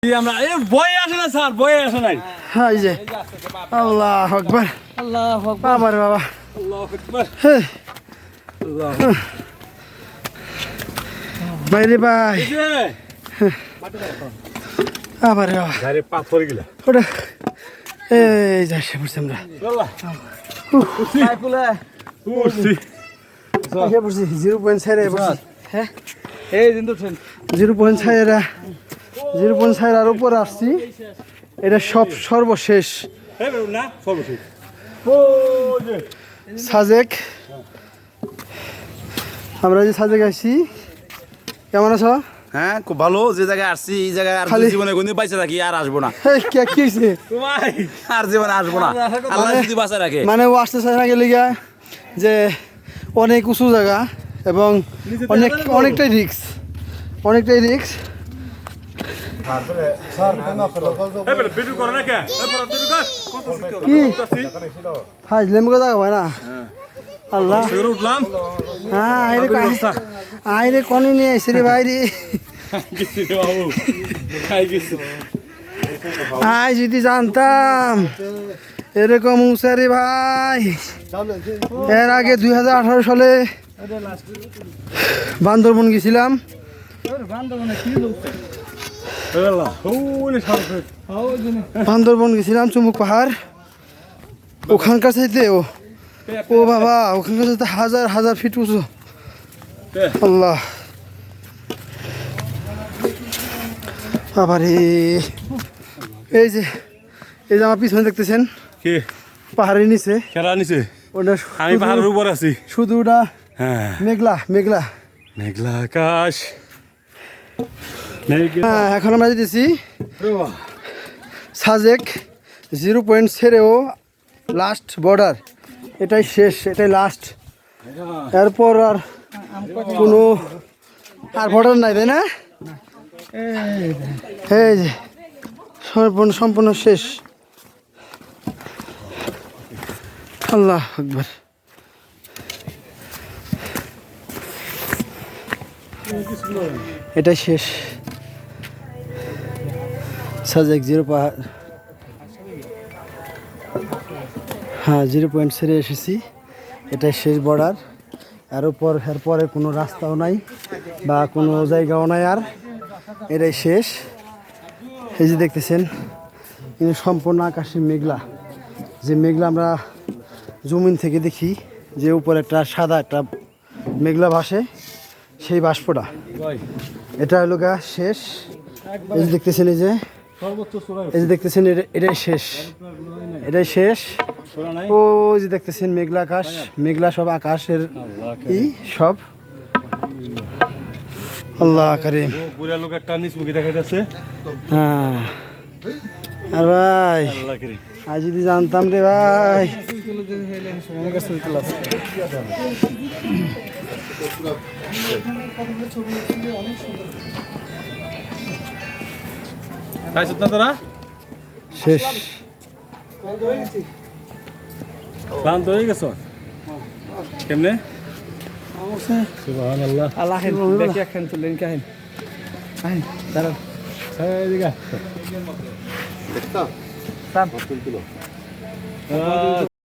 আমরা এই বয়ে আসে না স্যার, বয়ে আসে নাই। হ্যাঁ এই যে আল্লাহু আকবার, আল্লাহু আকবার, আমার বাবা, আল্লাহু আকবার, হ্যাঁ আল্লাহ। বাইরে ভাই, এই যে আমার বাবা গাড়ি পাথর গিলা ওটা এই যা সে পড়ছি আমরা আল্লাহ সাইফুলে উঠছি। এসে পড়ছি 0.6 এ পড়ছি। হ্যাঁ এই দিন তো ট্রেন 0.6 এর উপর আসছি। এটা সব সর্বশেষ এই বেরো না সর্বশেষ। ও যে সাজেক, আমরা যে সাজেক আসছি। কেমন আছো? হ্যাঁ খুব ভালো। যে জায়গায় আসছি এই জায়গায় আর খালি- জীবনে কোনদিন বাইচে থাকি আর আসবো না, এই কে কি হইছে? ভাই আর জীবনে আসবো না। আল্লাহ যদি বাঁচা রাখে। মানে ও আসতে চায় না গেলে গিয়া যে অনেক উঁচু জায়গা এবং অনেকটাই রিস্ক, অনেকটাই রিস্ক। এই বেরো ভিডিও করে না কে? এই বেরো ভিডিও কর। কি হাজ লেমগো জায়গা হয় না? আল্লাহ, শুরু উঠলাম। হ্যাঁ আইরে কনি নিয়ে আইসি রে ভাই রে। গেছি রে বাবু, খাই গেছি। আই যদি জানতাম এরকম উঁচা রে ভাই। এর আগে 2018 সালে বান্দরবন গেছিলাম। আল্লাহ ওলে সর্বশেষ। বান্দরবন গেছিলাম, চুমুক পাহাড়। ওখানকার চাইতে ও বাবা, ওখানকার চাইতে হাজার হাজার ফিট উঁচু। আল্লাহ বাবারে, এই যে আমার পিছনে দেখতেছেন কে পাহাড়ের নিচে খেলা নিছে? ওটা আমি পাহাড়ের উপর আছি। শুধু ওটা হ্যাঁ, মেঘলা মেঘলা। মেঘলা আকাশ। হ্যাঁ, এখন আমরা যেতেছি সাজেক 0.0 লাস্ট বর্ডার। এটাই শেষ, এটাই লাস্ট। এরপর আর কোনো আর বর্ডার নাই, তাই না? এই যে সম্পূর্ণ শেষ। আল্লাহ আকবার। এটাই শেষ সাজেক 0 পাহাড়। হ্যাঁ 0.0 এসেছি, এটাই শেষ বর্ডার। এরপরে কোনো রাস্তাও নাই বা কোনো জায়গাও নাই আর, এটাই শেষ। এই যে দেখতেছেন কিন্তু সম্পূর্ণ আকাশে মেঘলা। যে মেঘলা আমরা জমিন থেকে দেখি যে উপরে একটা সাদা একটা মেঘলা ভাসে, সেই বাষ্পটা এটা হলো গা শেষ। এই যে দেখতেছেন, এই যে দেখতেছেন এটাই শেষ, এটাই শেষ। ও যে দেখতেছেন মেঘলা আকাশ, মেঘলা সব আকাশের ই সব। আল্লাহ কারিম। পুরা লোক একটা নিচ মুখে দেখা যাচ্ছে। হ্যাঁ আর ভাই, আল্লাহ করিম। আজ যদি জানতাম রে ভাই। খাইছত না তোরা? শেষ। ক্লান্ত হয়ে গেছ কেমনে? সুবহানাল্লাহ। আল্লাহ দেখি একখান তুললেন কাহিন দাঁড়ান। এইদিকে